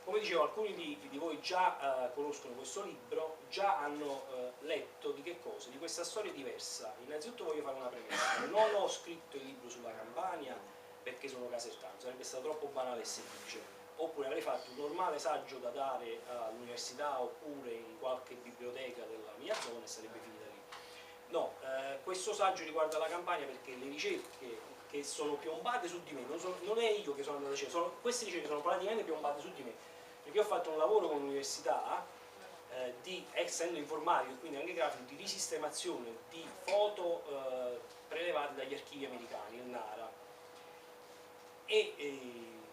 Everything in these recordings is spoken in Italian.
come dicevo, alcuni di voi già conoscono questo libro, già hanno letto di che cosa? Di questa storia diversa. Innanzitutto voglio fare una premessa: non ho scritto il libro sulla Campania perché sono casertano, sarebbe stato troppo banale e semplice, oppure avrei fatto un normale saggio da dare all'università oppure in qualche biblioteca della mia zona e sarebbe finita lì. No, questo saggio riguarda la Campania perché le ricerche che sono piombate su di me, non è io che sono andato a cercare, queste ricerche sono praticamente piombate su di me, perché ho fatto un lavoro con l'università essendo informatico e quindi anche grafico, di risistemazione di foto prelevate dagli archivi americani, il NARA,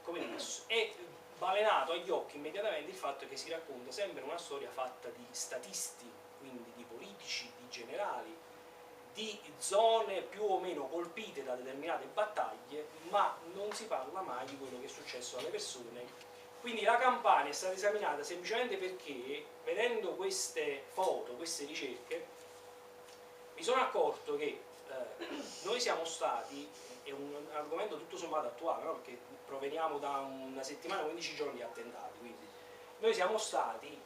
come dire, è balenato agli occhi immediatamente il fatto che si racconta sempre una storia fatta di statisti, quindi di politici, di generali, di zone più o meno colpite da determinate battaglie, ma non si parla mai di quello che è successo alle persone. Quindi la Campania è stata esaminata semplicemente perché, vedendo queste foto, queste ricerche, mi sono accorto che noi siamo stati, è un argomento tutto sommato attuale, no? Perché proveniamo da una settimana, 15 giorni di attentati, quindi noi siamo stati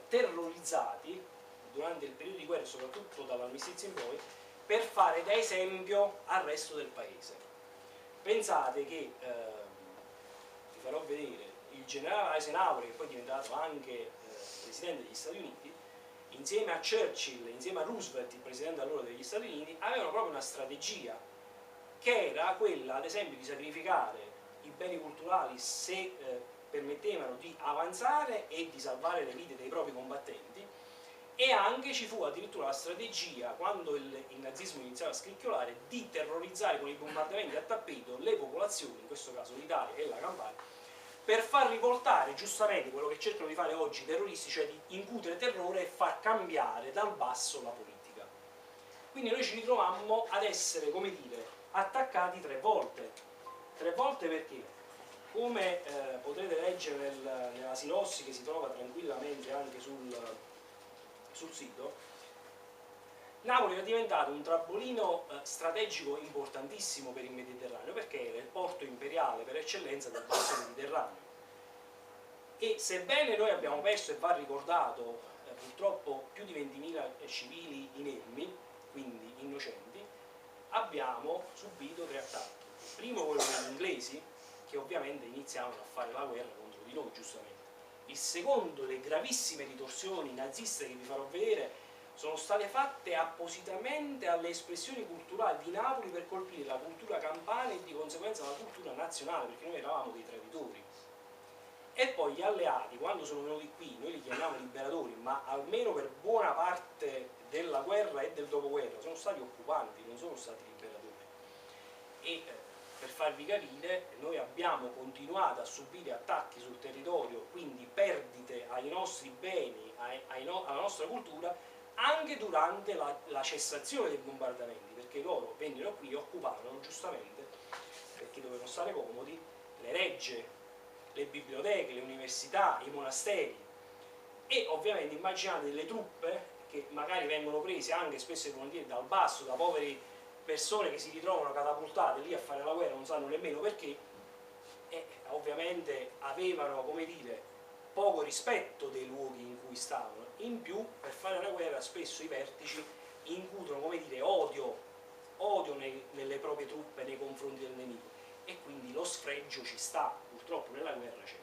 terrorizzati durante il periodo di guerra, soprattutto dall'armistizio in poi, per fare da esempio al resto del paese. Pensate che, vi farò vedere, il generale Eisenhower, che poi è diventato anche presidente degli Stati Uniti, insieme a Churchill, insieme a Roosevelt, il presidente allora degli Stati Uniti, avevano proprio una strategia che era quella, ad esempio, di sacrificare i beni culturali se permettevano di avanzare e di salvare le vite dei propri combattenti, e anche ci fu addirittura la strategia, quando il nazismo iniziava a scricchiolare, di terrorizzare con i bombardamenti a tappeto le popolazioni, in questo caso l'Italia e la Campania, per far rivoltare giustamente quello che cercano di fare oggi i terroristi, cioè di incutere terrore e far cambiare dal basso la politica. Quindi noi ci ritrovammo ad essere, come dire, attaccati 3 volte. 3 volte perché, come potrete leggere nella sinossi che si trova tranquillamente anche sul sito, Napoli era diventato un trampolino strategico importantissimo per il Mediterraneo, perché era il porto imperiale per eccellenza del basso Mediterraneo. E sebbene noi abbiamo perso, e va ricordato, purtroppo più di 20.000 civili inermi, quindi innocenti, abbiamo subito 3 attacchi. Il primo, quello degli inglesi, che ovviamente iniziavano a fare la guerra contro di noi, giustamente. Il secondo, le gravissime ritorsioni naziste che vi farò vedere, sono state fatte appositamente alle espressioni culturali di Napoli per colpire la cultura campana e di conseguenza la cultura nazionale, perché noi eravamo dei traditori. E poi gli alleati, quando sono venuti qui, noi li chiamiamo liberatori, ma almeno per buona parte della guerra e del dopoguerra sono stati occupanti, non sono stati liberatori. E per farvi capire, noi abbiamo continuato a subire attacchi sul territorio, quindi perdite ai nostri beni, alla nostra cultura, anche durante la cessazione dei bombardamenti, perché loro vennero qui e occupavano giustamente, perché dovevano stare comodi, le regge, le biblioteche, le università, i monasteri. E ovviamente immaginate delle truppe che magari vengono prese anche spesso e volentieri dal basso, da poveri persone che si ritrovano catapultate lì a fare la guerra, non sanno nemmeno perché, e ovviamente avevano, come dire, poco rispetto dei luoghi in cui stavano. In più, per fare la guerra spesso i vertici incutono, come dire, odio nelle proprie truppe nei confronti del nemico, e quindi lo sfregio ci sta, purtroppo nella guerra c'è.